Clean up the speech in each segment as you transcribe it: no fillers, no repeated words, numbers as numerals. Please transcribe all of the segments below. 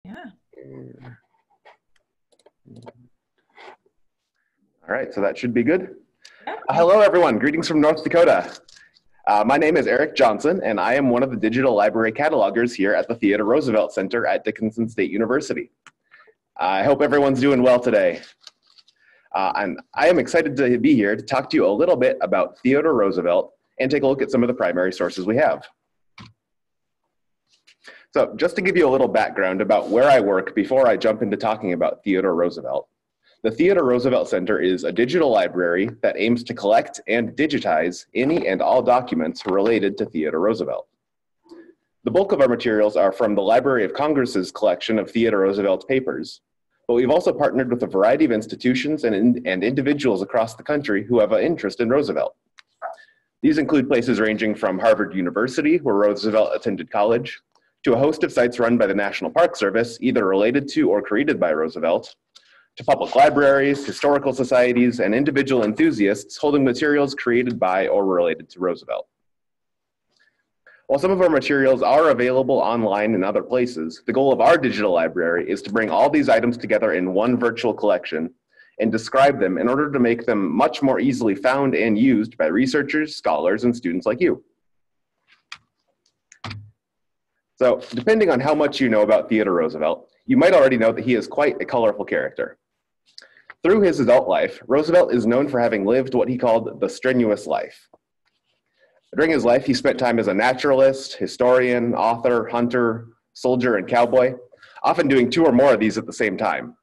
Yeah. All right, so that should be good. Yeah. Hello, everyone. Greetings from North Dakota. My name is Erik Johnson, and I am one of the digital library catalogers here at the Theodore Roosevelt Center at Dickinson State University. I hope everyone's doing well today. And I am excited to be here to talk to you a little bit about Theodore Roosevelt and take a look at some of the primary sources we have. So just to give you a little background about where I work before I jump into talking about Theodore Roosevelt. The Theodore Roosevelt Center is a digital library that aims to collect and digitize any and all documents related to Theodore Roosevelt. The bulk of our materials are from the Library of Congress's collection of Theodore Roosevelt's papers, but we've also partnered with a variety of institutions and individuals across the country who have an interest in Roosevelt. These include places ranging from Harvard University, where Roosevelt attended college, to a host of sites run by the National Park Service, either related to or created by Roosevelt, to public libraries, historical societies, and individual enthusiasts holding materials created by or related to Roosevelt. While some of our materials are available online in other places, the goal of our digital library is to bring all these items together in one virtual collection and describe them in order to make them much more easily found and used by researchers, scholars, and students like you. So, depending on how much you know about Theodore Roosevelt, you might already know that he is quite a colorful character. Through his adult life, Roosevelt is known for having lived what he called the strenuous life. During his life, he spent time as a naturalist, historian, author, hunter, soldier, and cowboy, often doing 2 or more of these at the same time.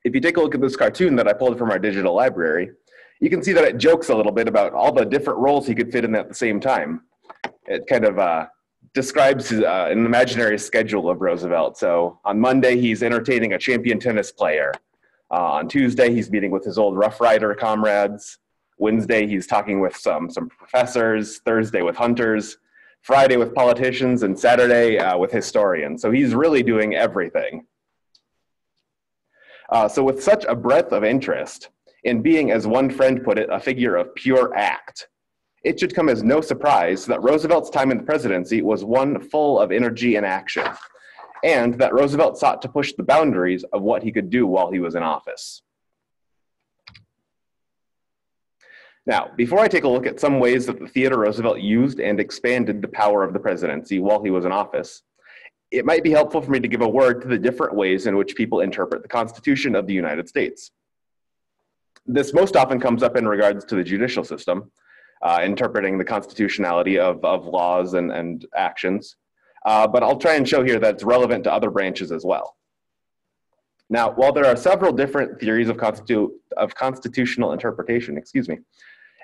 If you take a look at this cartoon that I pulled from our digital library, you can see that it jokes a little bit about all the different roles he could fit in at the same time. It kind of describes an imaginary schedule of Roosevelt. So on Monday, he's entertaining a champion tennis player. On Tuesday, he's meeting with his old Rough Rider comrades. Wednesday, he's talking with some professors. Thursday with hunters. Friday with politicians. And Saturday with historians. So he's really doing everything. So with such a breadth of interest, in being, as one friend put it, a figure of pure act, it should come as no surprise that Roosevelt's time in the presidency was one full of energy and action, and that Roosevelt sought to push the boundaries of what he could do while he was in office. Now, before I take a look at some ways that the Theodore Roosevelt used and expanded the power of the presidency while he was in office, it might be helpful for me to give a word to the different ways in which people interpret the Constitution of the United States. This most often comes up in regards to the judicial system, interpreting the constitutionality of laws and actions. But I'll try and show here that it's relevant to other branches as well. Now, while there are several different theories of constitutional interpretation,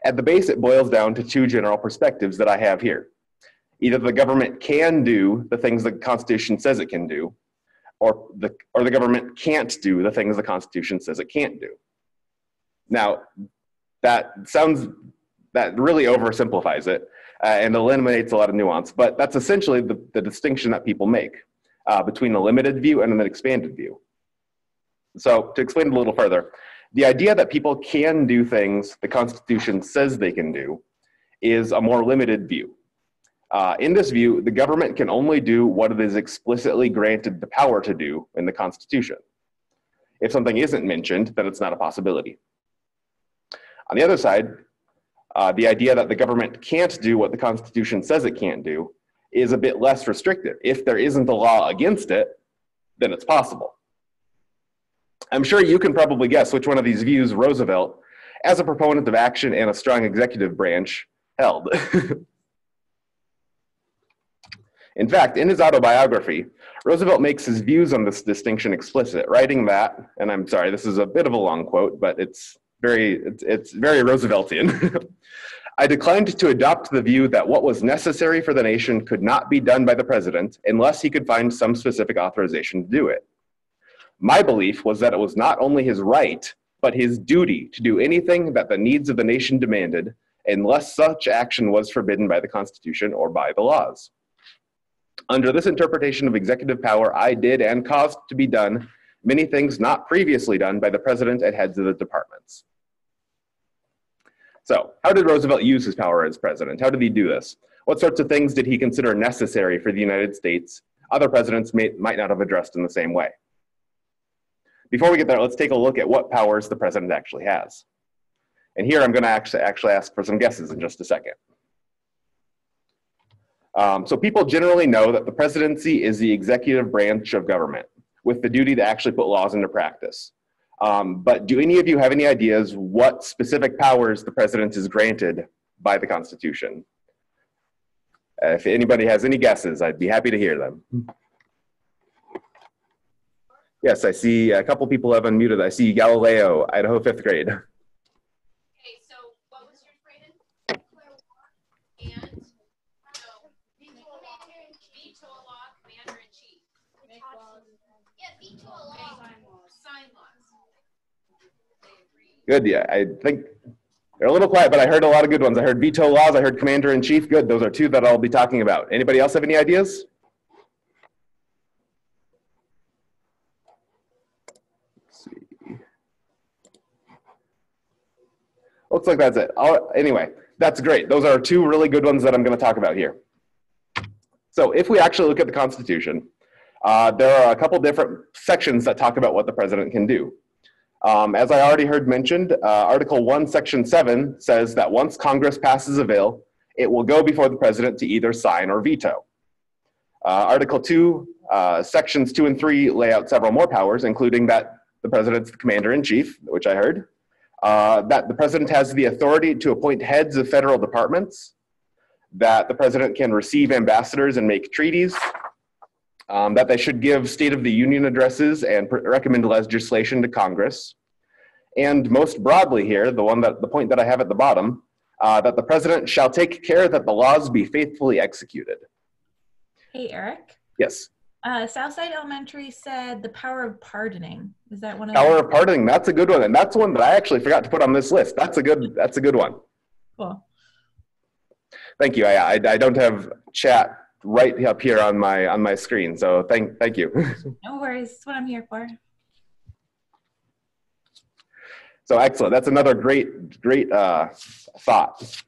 at the base it boils down to 2 general perspectives that I have here. Either the government can do the things the Constitution says it can do, or the government can't do the things the Constitution says it can't do. Now, that really oversimplifies it and eliminates a lot of nuance, but that's essentially the distinction that people make between a limited view and an expanded view. So to explain it a little further, the idea that people can do things the Constitution says they can do is a more limited view. In this view, the government can only do what it is explicitly granted the power to do in the Constitution. If something isn't mentioned, then it's not a possibility. On the other side, the idea that the government can't do what the Constitution says it can't do is a bit less restrictive. If there isn't a law against it, then it's possible. I'm sure you can probably guess which one of these views Roosevelt, as a proponent of action and a strong executive branch, held. In fact, in his autobiography, Roosevelt makes his views on this distinction explicit, writing that, and I'm sorry, this is a bit of a long quote, but it's very Rooseveltian. I declined to adopt the view that what was necessary for the nation could not be done by the president unless he could find some specific authorization to do it. My belief was that it was not only his right, but his duty to do anything that the needs of the nation demanded, unless such action was forbidden by the Constitution or by the laws. Under this interpretation of executive power, I did and caused to be done many things not previously done by the president and heads of the departments. So, how did Roosevelt use his power as president? How did he do this? What sorts of things did he consider necessary for the United States other presidents might not have addressed in the same way. Before we get there, let's take a look at what powers the president actually has. And here I'm going to actually ask for some guesses in just a second. So people generally know that the presidency is the executive branch of government with the duty to actually put laws into practice. But do any of you have any ideas what specific powers the president is granted by the Constitution? If anybody has any guesses, I'd be happy to hear them. Yes, I see a couple people have unmuted. I see Galileo, Idaho 5th grade. Okay, so what was your grade? And veto a law, commander in chief. Yeah, veto a law. Sign laws. Good, yeah, I think they're a little quiet, but I heard a lot of good ones. I heard veto laws, I heard commander in chief. Good, those are two that I'll be talking about. Anybody else have any ideas? Looks like that's it. Anyway, that's great. Those are two really good ones that I'm going to talk about here. So if we actually look at the Constitution, there are a couple different sections that talk about what the president can do. As I already heard mentioned, Article 1, Section 7 says that once Congress passes a bill, it will go before the president to either sign or veto. Article 2, Sections 2 and 3 lay out several more powers, including that the president's the commander-in-chief, which I heard. That the president has the authority to appoint heads of federal departments, that the president can receive ambassadors and make treaties, that they should give State of the Union addresses and recommend legislation to Congress. And most broadly here, the point that I have at the bottom, that the president shall take care that the laws be faithfully executed. Hey, Eric. Yes. Southside Elementary said the power of pardoning. Is that one of Power of pardoning, that's a good one. And that's one that I actually forgot to put on this list. That's a good one. Cool. Thank you. I don't have chat right up here on my screen, so thank you. No worries. That's what I'm here for. So excellent. That's another great thought.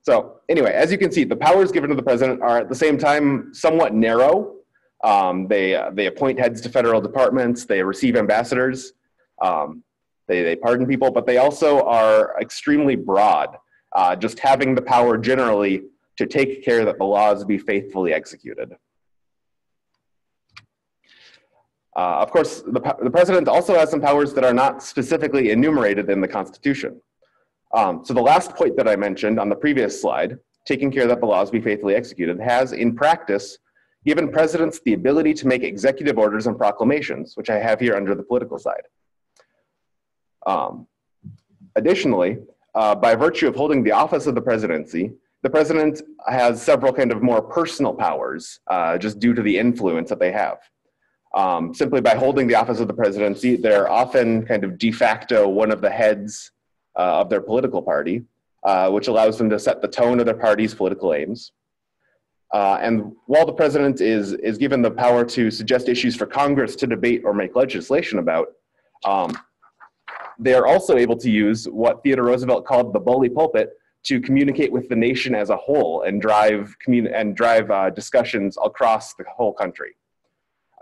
So anyway, as you can see, the powers given to the president are at the same time somewhat narrow. They appoint heads to federal departments, they receive ambassadors, they pardon people, but they also are extremely broad, just having the power generally to take care that the laws be faithfully executed. Of course, the president also has some powers that are not specifically enumerated in the Constitution. So the last point that I mentioned on the previous slide, taking care that the laws be faithfully executed, has in practice given presidents the ability to make executive orders and proclamations, which I have here under the political side. Additionally, by virtue of holding the office of the presidency, the president has several kind of more personal powers just due to the influence that they have. Simply by holding the office of the presidency, they're often kind of de facto one of the heads of their political party, which allows them to set the tone of their party's political aims. And while the president is given the power to suggest issues for Congress to debate or make legislation about, they are also able to use what Theodore Roosevelt called the bully pulpit to communicate with the nation as a whole and drive discussions across the whole country.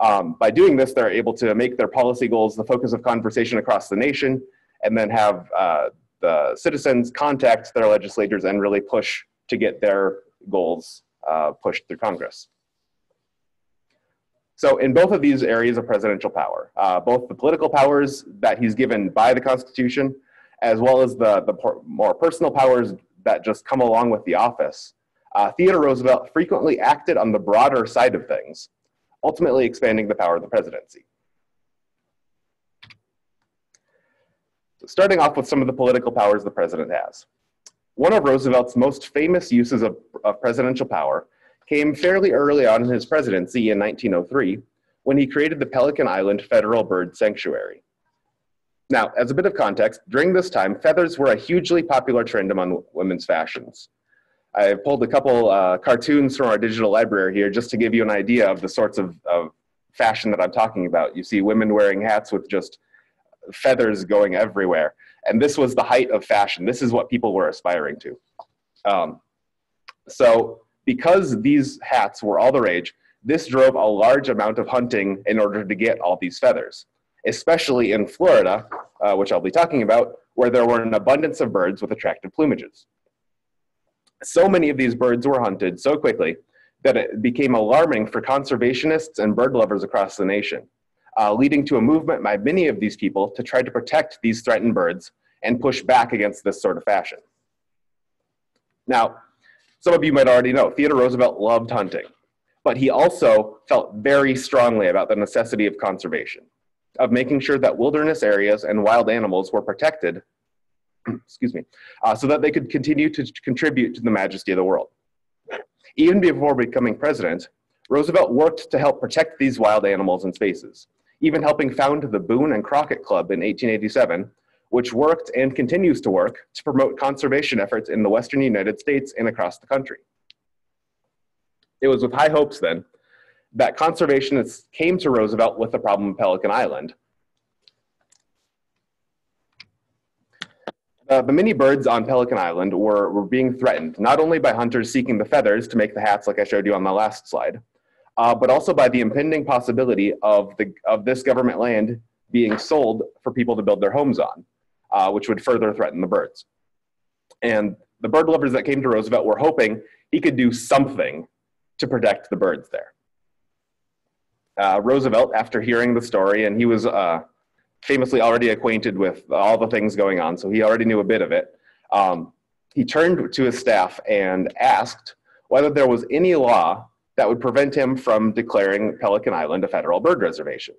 By doing this, they're able to make their policy goals the focus of conversation across the nation, and then have the citizens contact their legislators and really push to get their goals pushed through Congress. So in both of these areas of presidential power, both the political powers that he's given by the Constitution, as well as the more personal powers that just come along with the office, Theodore Roosevelt frequently acted on the broader side of things, ultimately expanding the power of the presidency. Starting off with some of the political powers the president has. One of Roosevelt's most famous uses of presidential power came fairly early on in his presidency in 1903, when he created the Pelican Island Federal Bird Sanctuary. Now, as a bit of context, during this time, feathers were a hugely popular trend among women's fashions. I pulled a couple cartoons from our digital library here just to give you an idea of the sorts of fashion that I'm talking about. You see women wearing hats with just feathers going everywhere. And this was the height of fashion. This is what people were aspiring to. So because these hats were all the rage, this drove a large amount of hunting in order to get all these feathers, especially in Florida, which I'll be talking about, where there were an abundance of birds with attractive plumages. So many of these birds were hunted so quickly that it became alarming for conservationists and bird lovers across the nation, leading to a movement by many of these people to try to protect these threatened birds and push back against this sort of fashion. Now, some of you might already know, Theodore Roosevelt loved hunting, but he also felt very strongly about the necessity of conservation, of making sure that wilderness areas and wild animals were protected, excuse me, so that they could continue to contribute to the majesty of the world. Even before becoming president, Roosevelt worked to help protect these wild animals and spaces, even helping found the Boone and Crockett Club in 1887, which worked and continues to work to promote conservation efforts in the Western United States and across the country. It was with high hopes then that conservationists came to Roosevelt with the problem of Pelican Island. The many birds on Pelican Island were being threatened, not only by hunters seeking the feathers to make the hats like I showed you on the last slide, but also by the impending possibility of this government land being sold for people to build their homes on, which would further threaten the birds. And the bird lovers that came to Roosevelt were hoping he could do something to protect the birds there. Roosevelt, after hearing the story, and he was famously already acquainted with all the things going on, so he already knew a bit of it, he turned to his staff and asked whether there was any law that would prevent him from declaring Pelican Island a federal bird reservation.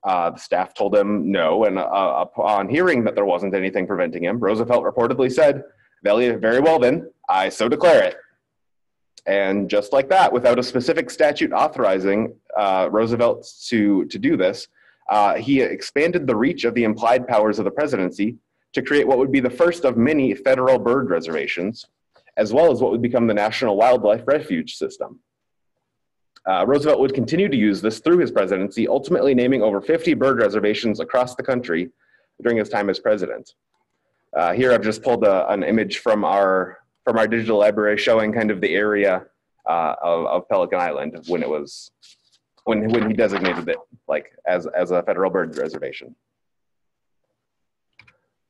The staff told him no, and upon hearing that there wasn't anything preventing him, Roosevelt reportedly said, "Very well then, I so declare it." And just like that, without a specific statute authorizing Roosevelt to do this, he expanded the reach of the implied powers of the presidency to create what would be the first of many federal bird reservations, as well as what would become the National Wildlife Refuge System. Roosevelt would continue to use this through his presidency, ultimately naming over 50 bird reservations across the country during his time as president. Here I've just pulled an image from our digital library showing kind of the area of Pelican Island when he designated it like as a federal bird reservation.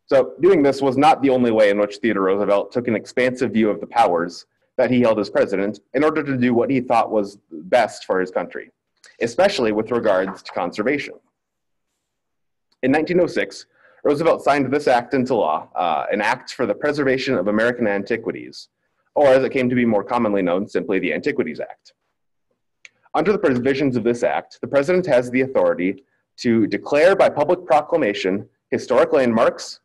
So doing this was not the only way in which Theodore Roosevelt took an expansive view of the powers that he held as president in order to do what he thought was best for his country, especially with regards to conservation. In 1906, Roosevelt signed this act into law, an act for the preservation of American antiquities, or as it came to be more commonly known, simply the Antiquities Act. Under the provisions of this act, the president has the authority to declare by public proclamation historic landmarks,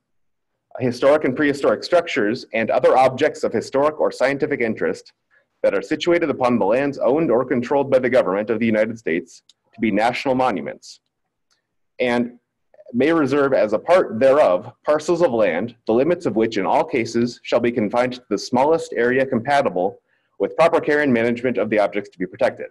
historic and prehistoric structures, and other objects of historic or scientific interest that are situated upon the lands owned or controlled by the government of the United States to be national monuments, and may reserve as a part thereof parcels of land, the limits of which in all cases shall be confined to the smallest area compatible with proper care and management of the objects to be protected.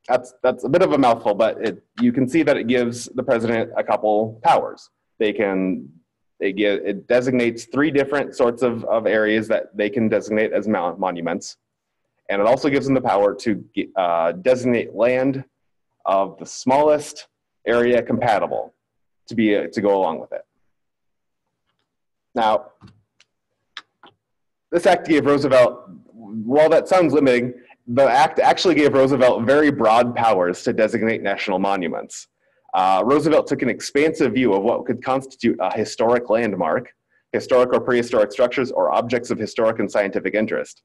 That's a bit of a mouthful, but you can see that it gives the president a couple powers. It designates 3 different sorts of areas that they can designate as monuments. And it also gives them the power to designate land of the smallest area compatible to go along with it. Now, this act gave Roosevelt, while that sounds limiting, the act actually gave Roosevelt very broad powers to designate national monuments. Roosevelt took an expansive view of what could constitute a historic landmark, historic or prehistoric structures, or objects of historic and scientific interest.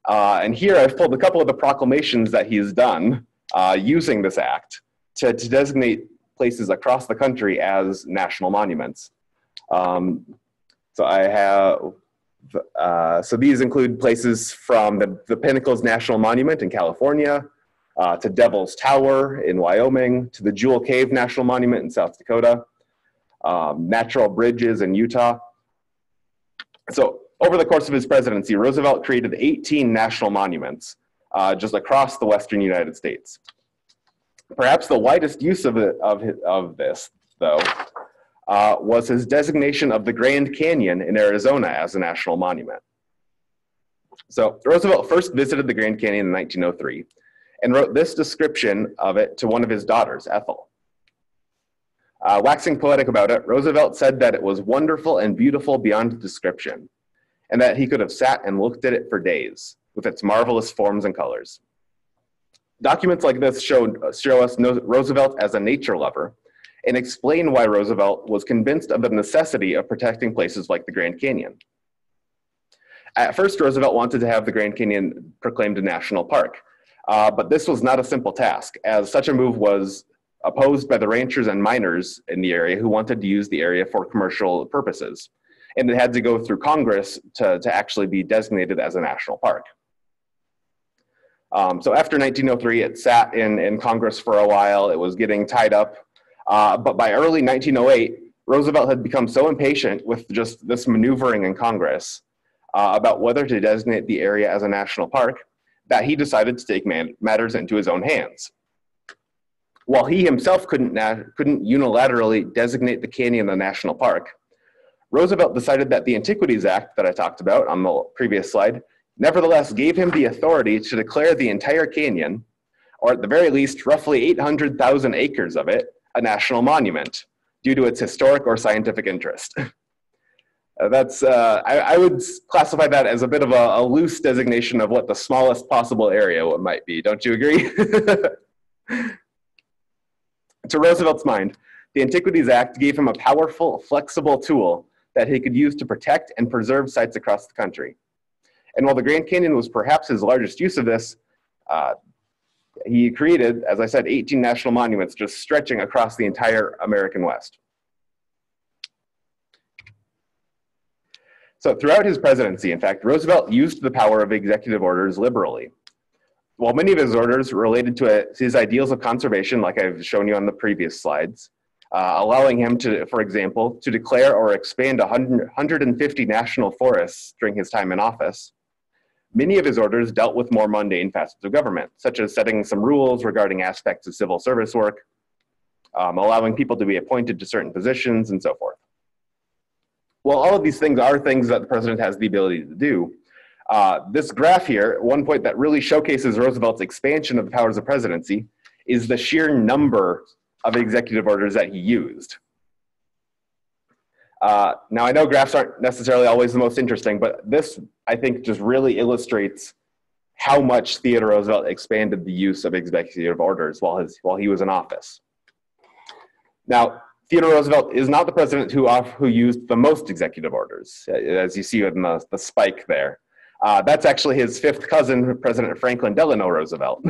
And here I've pulled a couple of the proclamations that he's done using this act to designate places across the country as national monuments. So I have, so these include places from the Pinnacles National Monument in California, to Devil's Tower in Wyoming, to the Jewel Cave National Monument in South Dakota, natural bridges in Utah. So over the course of his presidency, Roosevelt created 18 national monuments just across the Western United States. Perhaps the widest use of this, though, was his designation of the Grand Canyon in Arizona as a national monument. So Roosevelt first visited the Grand Canyon in 1903 and wrote this description of it to one of his daughters, Ethel. Waxing poetic about it, Roosevelt said that it was wonderful and beautiful beyond description, and that he could have sat and looked at it for days, with its marvelous forms and colors. Documents like this show us Roosevelt as a nature lover, and explain why Roosevelt was convinced of the necessity of protecting places like the Grand Canyon. At first, Roosevelt wanted to have the Grand Canyon proclaimed a national park, but this was not a simple task, as such a move was opposed by the ranchers and miners in the area who wanted to use the area for commercial purposes, and it had to go through Congress to actually be designated as a national park. So after 1903, it sat in Congress for a while. It was getting tied up, but by early 1908, Roosevelt had become so impatient with just this maneuvering in Congress about whether to designate the area as a national park that he decided to take matters into his own hands. While he himself couldn't unilaterally designate the canyon a national park, Roosevelt decided that the Antiquities Act that I talked about on the previous slide nevertheless gave him the authority to declare the entire canyon, or at the very least roughly 800,000 acres of it, a national monument due to its historic or scientific interest. I would classify that as a bit of a loose designation of what the smallest possible area might be. Don't you agree? To Roosevelt's mind, the Antiquities Act gave him a powerful, flexible tool that he could use to protect and preserve sites across the country. And while the Grand Canyon was perhaps his largest use of this, he created, as I said, 18 national monuments just stretching across the entire American West. So throughout his presidency, in fact, Roosevelt used the power of executive orders liberally. While many of his orders related to his ideals of conservation, like I've shown you on the previous slides, allowing him to, for example, to declare or expand 150 national forests during his time in office, many of his orders dealt with more mundane facets of government, such as setting some rules regarding aspects of civil service work, allowing people to be appointed to certain positions, and so forth. Well, all of these things are things that the president has the ability to do. This graph here, one point that really showcases Roosevelt's expansion of the powers of presidency, is the sheer number of executive orders that he used. Now, I know graphs aren't necessarily always the most interesting, but this, I think, just really illustrates how much Theodore Roosevelt expanded the use of executive orders while he was in office. Now, Theodore Roosevelt is not the president who used the most executive orders, as you see in the spike there. That's actually his fifth cousin, President Franklin Delano Roosevelt.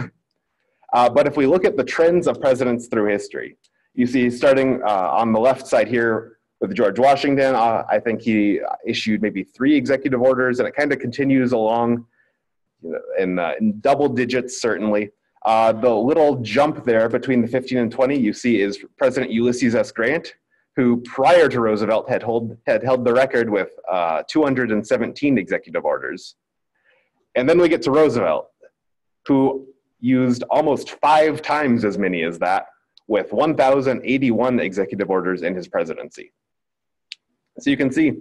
But if we look at the trends of presidents through history, you see starting on the left side here with George Washington, I think he issued maybe 3 executive orders, and it kind of continues along in double digits, certainly. The little jump there between the 15 and 20 you see is President Ulysses S. Grant, who prior to Roosevelt had held the record with 217 executive orders. And then we get to Roosevelt, who used almost 5 times as many as that, with 1,081 executive orders in his presidency. So you can see,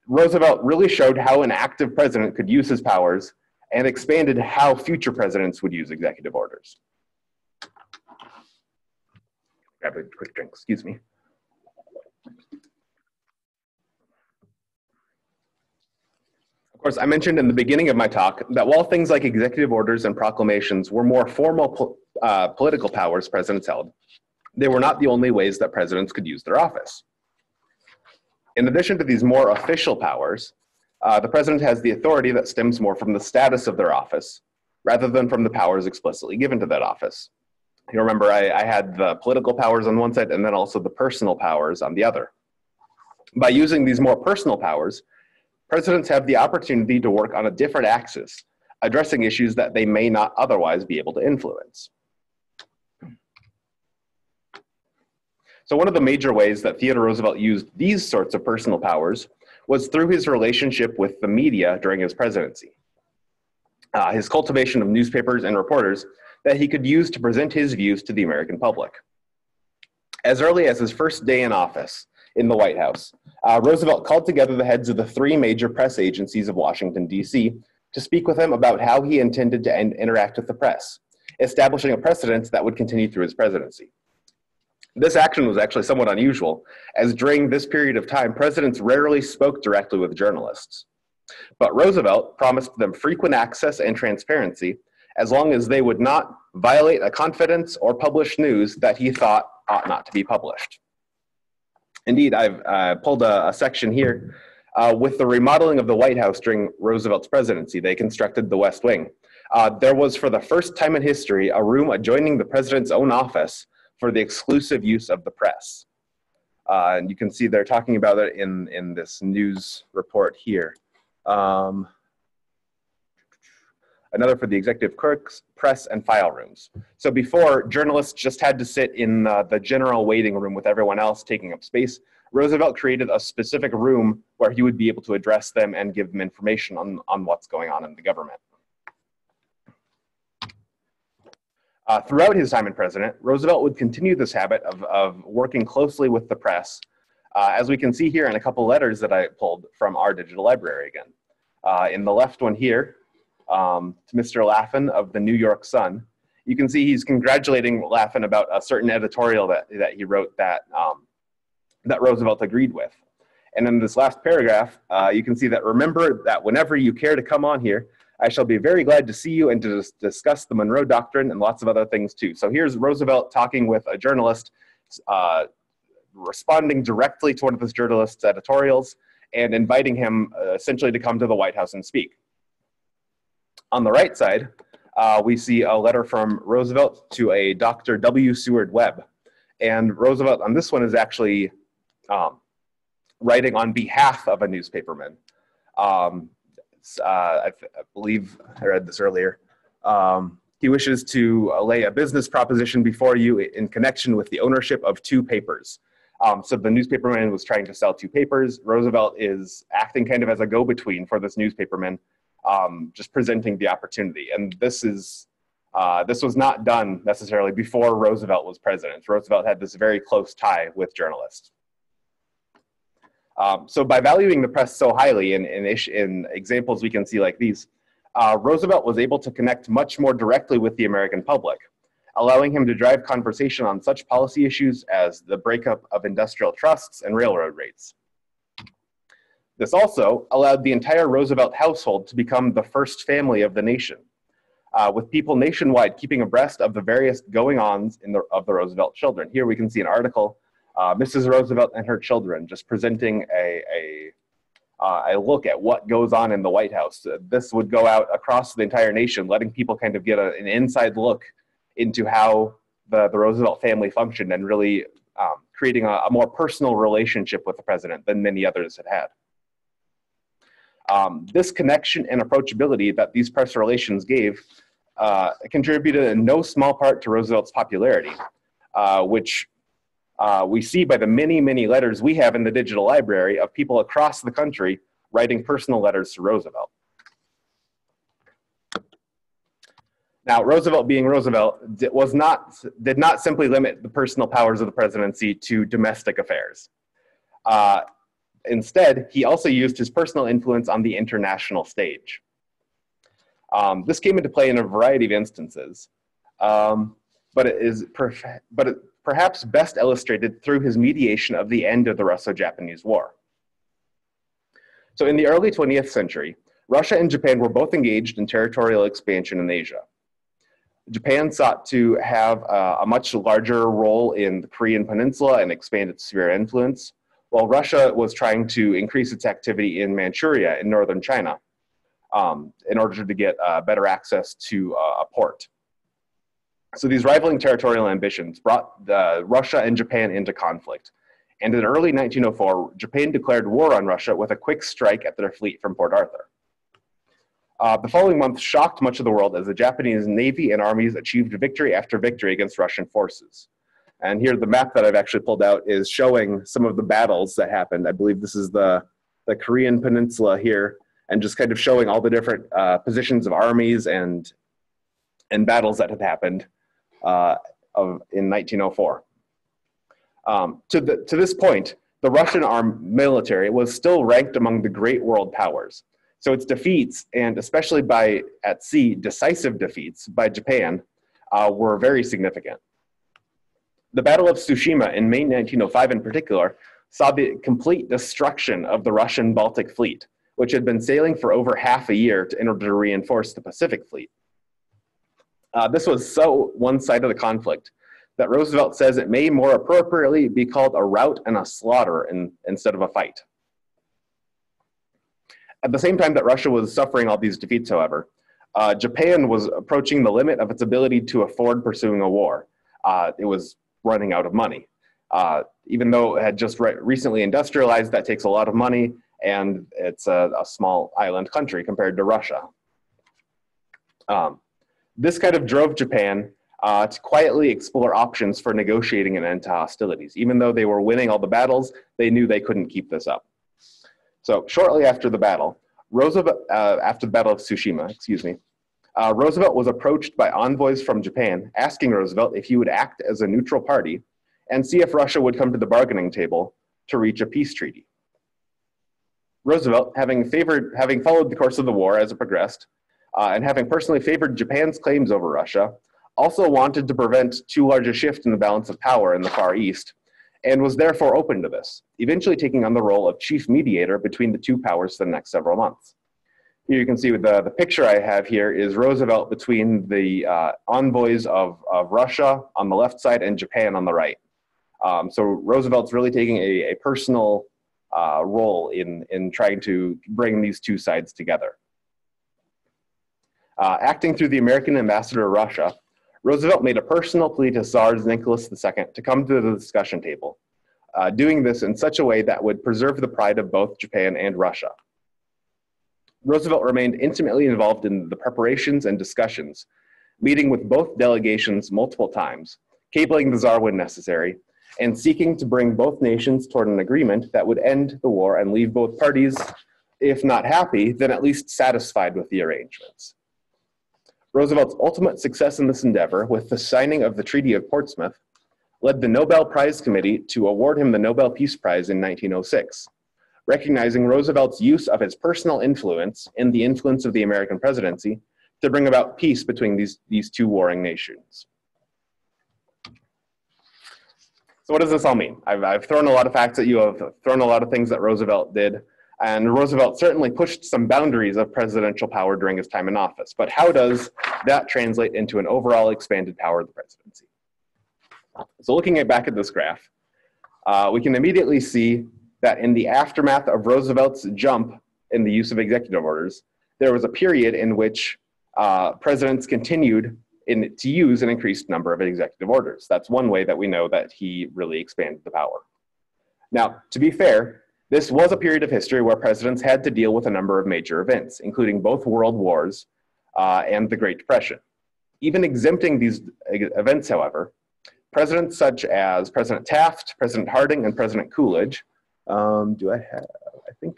Roosevelt really showed how an active president could use his powers and expanded how future presidents would use executive orders. Grab a quick drink, excuse me. Of course, I mentioned in the beginning of my talk that while things like executive orders and proclamations were more formal political powers presidents held, they were not the only ways that presidents could use their office. In addition to these more official powers, the president has the authority that stems more from the status of their office, rather than from the powers explicitly given to that office. You remember I had the political powers on one side and then also the personal powers on the other. By using these more personal powers, presidents have the opportunity to work on a different axis, addressing issues that they may not otherwise be able to influence. So one of the major ways that Theodore Roosevelt used these sorts of personal powers was through his relationship with the media during his presidency. His cultivation of newspapers and reporters that he could use to present his views to the American public. As early as his first day in office in the White House, Roosevelt called together the heads of the 3 major press agencies of Washington, D.C. to speak with him about how he intended to interact with the press, establishing a precedent that would continue through his presidency. This action was actually somewhat unusual, as during this period of time, presidents rarely spoke directly with journalists. But Roosevelt promised them frequent access and transparency, as long as they would not violate a confidence or publish news that he thought ought not to be published. Indeed, I've pulled a section here with the remodeling of the White House during Roosevelt's presidency. They constructed the West Wing. There was, for the first time in history, a room adjoining the president's own office for the exclusive use of the press. And you can see they're talking about it in this news report here. Another for the executive clerks, press, and file rooms. So before, journalists just had to sit in the general waiting room with everyone else taking up space. Roosevelt created a specific room where he would be able to address them and give them information on what's going on in the government. Throughout his time as president, Roosevelt would continue this habit of working closely with the press, as we can see here in a couple letters that I pulled from our digital library again. In the left one here, to Mr. Laffin of the New York Sun, you can see he's congratulating Laffin about a certain editorial that he wrote that Roosevelt agreed with. And in this last paragraph, you can see that, remember that whenever you care to come on here, I shall be very glad to see you and to discuss the Monroe Doctrine and lots of other things too. So here's Roosevelt talking with a journalist, responding directly to one of this journalist's editorials and inviting him essentially to come to the White House and speak. On the right side, we see a letter from Roosevelt to a Dr. W. Seward Webb. And Roosevelt on this one is actually writing on behalf of a newspaperman. I believe I read this earlier. He wishes to lay a business proposition before you in connection with the ownership of 2 papers. So the newspaperman was trying to sell 2 papers. Roosevelt is acting kind of as a go-between for this newspaperman, just presenting the opportunity. And this was not done necessarily before Roosevelt was president. Roosevelt had this very close tie with journalists. So by valuing the press so highly in examples we can see like these, Roosevelt was able to connect much more directly with the American public, allowing him to drive conversation on such policy issues as the breakup of industrial trusts and railroad rates. This also allowed the entire Roosevelt household to become the first family of the nation, with people nationwide keeping abreast of the various going-ons of the Roosevelt children. Here we can see an article, Mrs. Roosevelt and her children, just presenting a look at what goes on in the White House. This would go out across the entire nation, letting people kind of get an inside look into how the Roosevelt family functioned and really creating a more personal relationship with the president than many others had had. This connection and approachability that these press relations gave contributed in no small part to Roosevelt's popularity, which we see by the many, many letters we have in the digital library of people across the country writing personal letters to Roosevelt. Now, Roosevelt being Roosevelt did not simply limit the personal powers of the presidency to domestic affairs. Instead, he also used his personal influence on the international stage. This came into play in a variety of instances, but it perhaps best illustrated through his mediation of the end of the Russo-Japanese War. So in the early 20th century, Russia and Japan were both engaged in territorial expansion in Asia. Japan sought to have a much larger role in the Korean Peninsula and expand its sphere of influence, while Russia was trying to increase its activity in Manchuria in northern China in order to get better access to a port. So these rivaling territorial ambitions brought Russia and Japan into conflict. And in early 1904, Japan declared war on Russia with a quick strike at their fleet from Port Arthur. The following month shocked much of the world as the Japanese Navy and armies achieved victory after victory against Russian forces. And here the map that I've actually pulled out is showing some of the battles that happened. I believe this is the Korean Peninsula here, and just kind of showing all the different positions of armies and battles that had happened in 1904. To this point, the Russian armed military was still ranked among the great world powers. So its defeats, and especially at sea, decisive defeats by Japan, were very significant. The Battle of Tsushima in May 1905 in particular saw the complete destruction of the Russian Baltic Fleet, which had been sailing for over half a year in order to reinforce the Pacific Fleet. This was so one side of the conflict that Roosevelt says it may more appropriately be called a rout and a slaughter instead of a fight. At the same time that Russia was suffering all these defeats, however, Japan was approaching the limit of its ability to afford pursuing a war. It was running out of money. Even though it had just recently industrialized, that takes a lot of money, and it's a small island country compared to Russia. This kind of drove Japan to quietly explore options for negotiating an end to hostilities. Even though they were winning all the battles, they knew they couldn't keep this up. So shortly after the battle, after the Battle of Tsushima, Roosevelt was approached by envoys from Japan asking Roosevelt if he would act as a neutral party and see if Russia would come to the bargaining table to reach a peace treaty. Roosevelt, having followed the course of the war as it progressed, and having personally favored Japan's claims over Russia, also wanted to prevent too large a shift in the balance of power in the Far East, and was therefore open to this, eventually taking on the role of chief mediator between the two powers for the next several months. Here you can see the picture I have here is Roosevelt between the envoys of Russia on the left side and Japan on the right. So Roosevelt's really taking a personal role in trying to bring these two sides together. Acting through the American ambassador to Russia, Roosevelt made a personal plea to Tsar Nicholas II to come to the discussion table, doing this in such a way that would preserve the pride of both Japan and Russia. Roosevelt remained intimately involved in the preparations and discussions, meeting with both delegations multiple times, cabling the Tsar when necessary, and seeking to bring both nations toward an agreement that would end the war and leave both parties, if not happy, then at least satisfied with the arrangements. Roosevelt's ultimate success in this endeavor, with the signing of the Treaty of Portsmouth, led the Nobel Prize Committee to award him the Nobel Peace Prize in 1906, recognizing Roosevelt's use of his personal influence and the influence of the American presidency to bring about peace between these two warring nations. So what does this all mean? I've thrown a lot of facts at you, I've thrown a lot of things that Roosevelt did, and Roosevelt certainly pushed some boundaries of presidential power during his time in office. But how does that translate into an overall expanded power of the presidency? So looking back at this graph, we can immediately see that in the aftermath of Roosevelt's jump in the use of executive orders, there was a period in which presidents continued to use an increased number of executive orders. That's one way that we know that he really expanded the power. Now, to be fair, this was a period of history where presidents had to deal with a number of major events, including both world wars and the Great Depression. Even exempting these events, however, presidents such as President Taft, President Harding, and President Coolidge, I think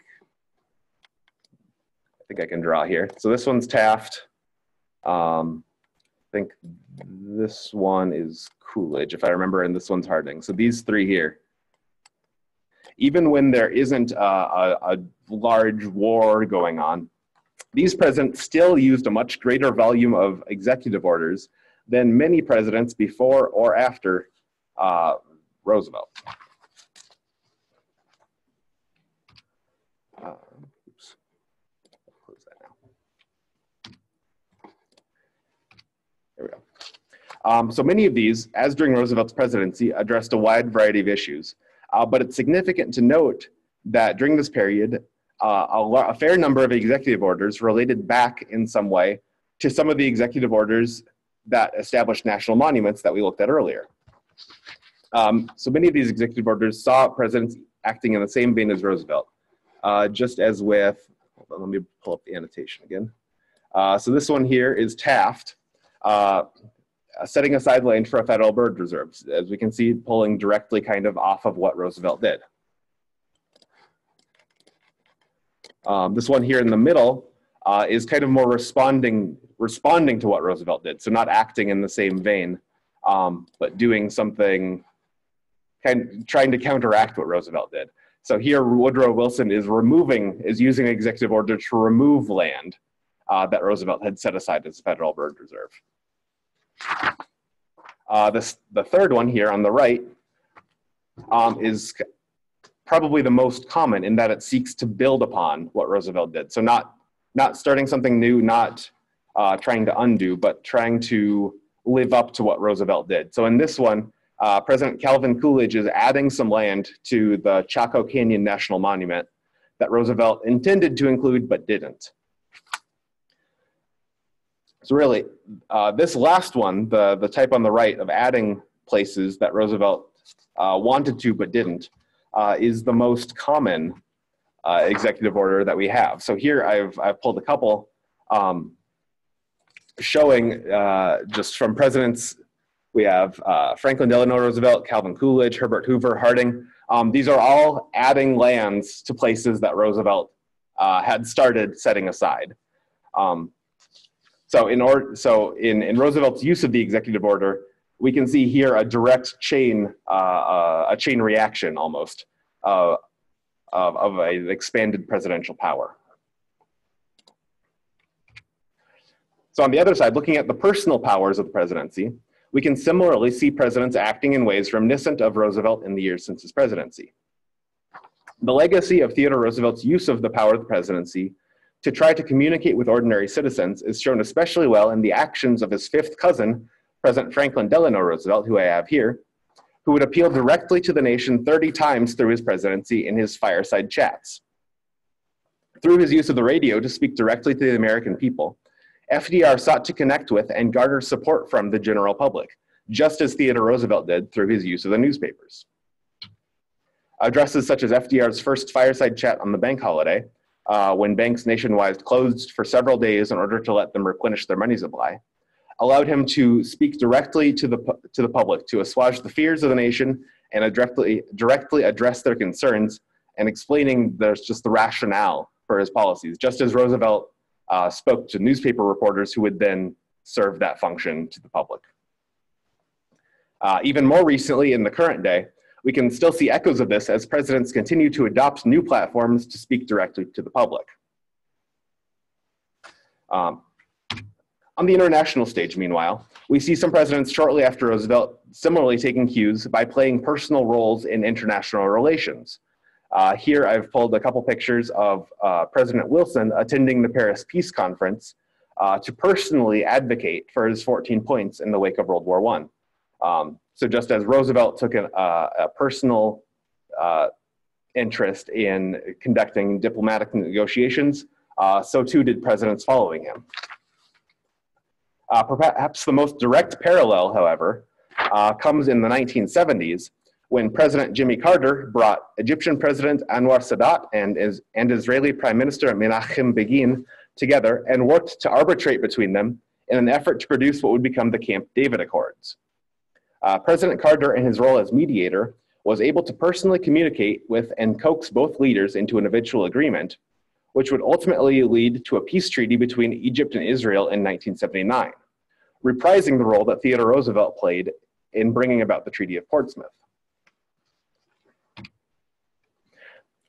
I can draw here. So this one's Taft. I think this one is Coolidge, if I remember, and this one's Harding. So these three here. Even when there isn't a large war going on, these presidents still used a much greater volume of executive orders than many presidents before or after Roosevelt. Oops. I'll close that now. There we go. So many of these, as during Roosevelt's presidency, addressed a wide variety of issues. But it's significant to note that during this period, a fair number of executive orders related back in some way to some of the executive orders that established national monuments that we looked at earlier. So many of these executive orders saw presidents acting in the same vein as Roosevelt, just as with, hold on, let me pull up the annotation again. So this one here is Taft, setting aside land for a federal bird reserve, as we can see, pulling directly kind of off of what Roosevelt did. This one here in the middle is kind of more responding to what Roosevelt did. So not acting in the same vein, but doing something, trying to counteract what Roosevelt did. So here, Woodrow Wilson is using an executive order to remove land that Roosevelt had set aside as a federal bird reserve. The third one here on the right is probably the most common in that it seeks to build upon what Roosevelt did. So not starting something new, not trying to undo, but trying to live up to what Roosevelt did. So in this one, President Calvin Coolidge is adding some land to the Chaco Canyon National Monument that Roosevelt intended to include but didn't. So really, this last one, the type on the right of adding places that Roosevelt wanted to but didn't, is the most common executive order that we have. So here I've pulled a couple showing just from presidents. We have Franklin Delano Roosevelt, Calvin Coolidge, Herbert Hoover, Harding. These are all adding lands to places that Roosevelt had started setting aside. So in Roosevelt's use of the executive order, we can see here a direct chain reaction almost of an expanded presidential power. So on the other side, looking at the personal powers of the presidency, we can similarly see presidents acting in ways reminiscent of Roosevelt in the years since his presidency. The legacy of Theodore Roosevelt's use of the power of the presidency to try to communicate with ordinary citizens is shown especially well in the actions of his fifth cousin, President Franklin Delano Roosevelt, who I have here, who would appeal directly to the nation 30 times through his presidency in his fireside chats. Through his use of the radio to speak directly to the American people, FDR sought to connect with and garner support from the general public, just as Theodore Roosevelt did through his use of the newspapers. Addresses such as FDR's first fireside chat on the bank holiday, when banks nationwide closed for several days in order to let them replenish their money supply, allowed him to speak directly to the public, to assuage the fears of the nation and directly address their concerns, and explaining the rationale for his policies, just as Roosevelt spoke to newspaper reporters who would then serve that function to the public. Even more recently, in the current day, we can still see echoes of this as presidents continue to adopt new platforms to speak directly to the public. On the international stage, meanwhile, we see some presidents shortly after Roosevelt similarly taking cues by playing personal roles in international relations. Here I've pulled a couple pictures of President Wilson attending the Paris Peace Conference to personally advocate for his 14 points in the wake of World War I. So just as Roosevelt took a personal interest in conducting diplomatic negotiations, so too did presidents following him. Perhaps the most direct parallel, however, comes in the 1970s, when President Jimmy Carter brought Egyptian President Anwar Sadat and Israeli Prime Minister Menachem Begin together and worked to arbitrate between them in an effort to produce what would become the Camp David Accords. President Carter, in his role as mediator, was able to personally communicate with and coax both leaders into an eventual agreement, which would ultimately lead to a peace treaty between Egypt and Israel in 1979, reprising the role that Theodore Roosevelt played in bringing about the Treaty of Portsmouth.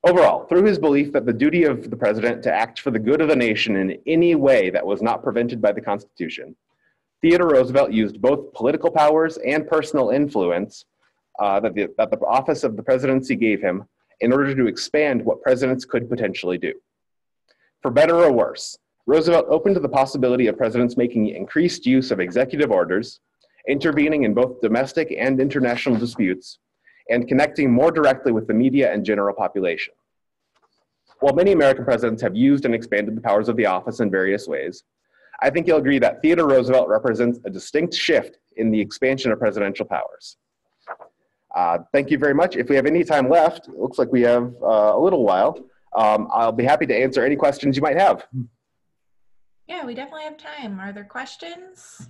Overall, through his belief that the duty of the president to act for the good of the nation in any way that was not prevented by the Constitution, Theodore Roosevelt used both political powers and personal influence that the office of the presidency gave him in order to expand what presidents could potentially do. For better or worse, Roosevelt opened to the possibility of presidents making increased use of executive orders, intervening in both domestic and international disputes, and connecting more directly with the media and general population. While many American presidents have used and expanded the powers of the office in various ways, I think you'll agree that Theodore Roosevelt represents a distinct shift in the expansion of presidential powers. Thank you very much. If we have any time left, it looks like we have a little while. I'll be happy to answer any questions you might have. Yeah, we definitely have time. Are there questions?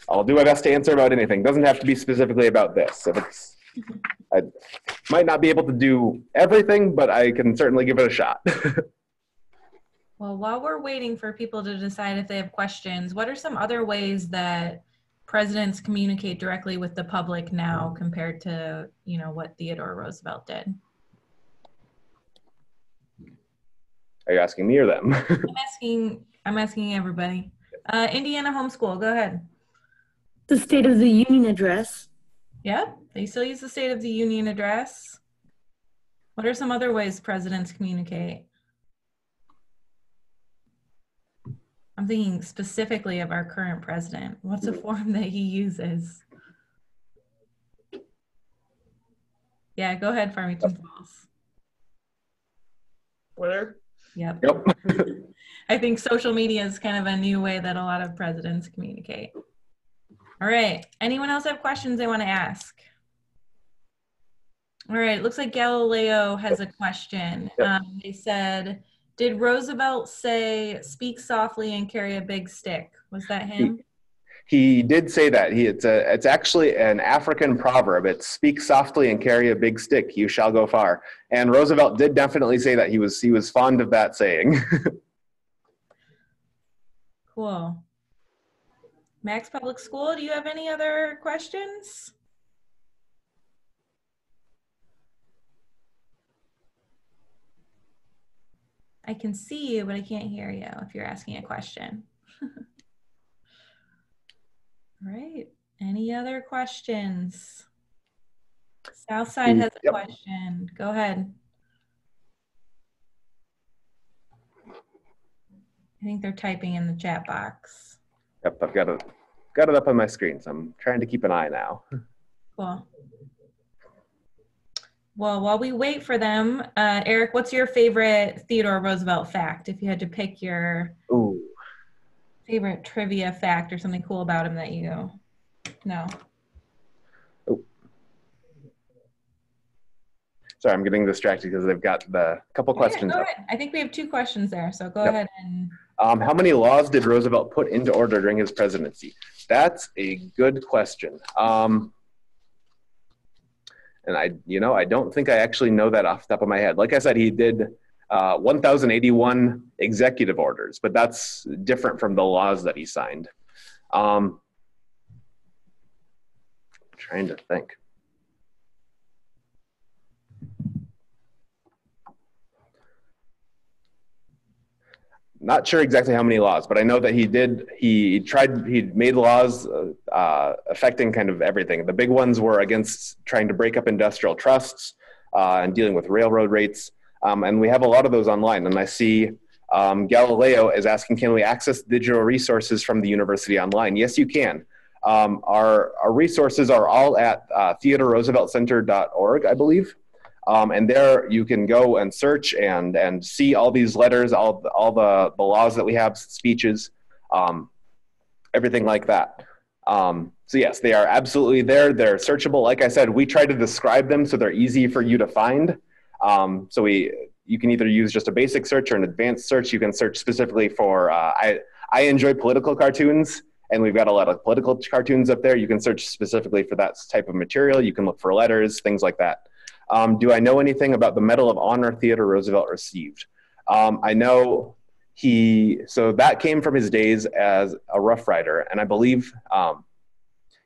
I'll do my best to answer about anything. Doesn't have to be specifically about this. I might not be able to do everything, but I can certainly give it a shot. Well, while we're waiting for people to decide if they have questions, what are some other ways that presidents communicate directly with the public now compared to, you know, what Theodore Roosevelt did? Are you asking me or them? I'm asking everybody. Indiana homeschool, go ahead. The State of the Union address. Yep, they still use the State of the Union address. What are some other ways presidents communicate? I'm thinking specifically of our current president. What's a form that he uses? Yeah, go ahead, Farmington Falls. Twitter? Yep. Yep. I think social media is kind of a new way that a lot of presidents communicate. All right. Anyone else have questions they want to ask? All right. It looks like Galileo has a question. Yep. They said, did Roosevelt say, speak softly and carry a big stick? Was that him? He did say that. It's actually an African proverb. It's speak softly and carry a big stick, you shall go far. And Roosevelt did definitely say that. He was fond of that saying. Cool. Max Public School, do you have any other questions? I can see you, but I can't hear you if you're asking a question. All right. Any other questions? Southside has a Yep. question. Go ahead. I think they're typing in the chat box. Yep, I've got it up on my screen, so I'm trying to keep an eye now. Cool. Well, while we wait for them, Eric, what's your favorite Theodore Roosevelt fact? If you had to pick your favorite trivia fact or something cool about him that you know. Oh. Sorry, I'm getting distracted because they've got the couple questions Go up. ahead. I think we have 2 questions there, so go Yep. ahead and. How many laws did Roosevelt put into order during his presidency? That's a good question. And I don't think I actually know that off the top of my head. Like I said, he did 1,081 executive orders, but that's different from the laws that he signed. Trying to think. Not sure exactly how many laws, but I know that he made laws affecting kind of everything. The big ones were against trying to break up industrial trusts and dealing with railroad rates. And we have a lot of those online. And I see Galileo is asking, can we access digital resources from the university online? Yes, you can. Our resources are all at theodorerooseveltcenter.org, I believe. And there you can go and search and see all these letters, all the laws that we have, speeches, everything like that. So yes, they are absolutely there. They're searchable. Like I said, we try to describe them so they're easy for you to find. So you can either use just a basic search or an advanced search. You can search specifically for, I enjoy political cartoons, and we've got a lot of political cartoons up there. You can search specifically for that type of material. You can look for letters, things like that. Do I know anything about the Medal of Honor Theodore Roosevelt received? I know so that came from his days as a Rough Rider, and I believe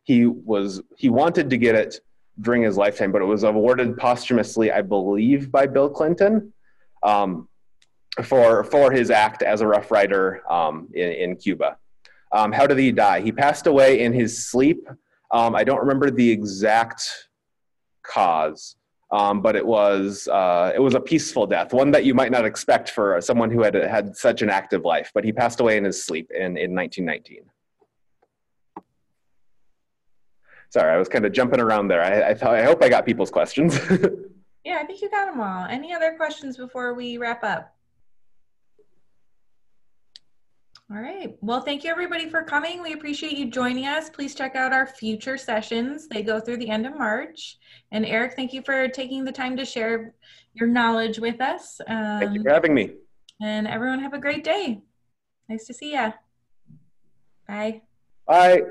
he wanted to get it during his lifetime, but it was awarded posthumously, I believe, by Bill Clinton for his act as a Rough Rider in Cuba. How did he die? He passed away in his sleep. I don't remember the exact cause. But it was a peaceful death, one that you might not expect for someone who had such an active life. But he passed away in his sleep in 1919. Sorry, I was kind of jumping around there. I hope I got people's questions. Yeah, I think you got them all. Any other questions before we wrap up? All right. Well, thank you everybody for coming. We appreciate you joining us. Please check out our future sessions. They go through the end of March. And Eric, thank you for taking the time to share your knowledge with us. Thank you for having me. And everyone have a great day. Nice to see ya. Bye. Bye.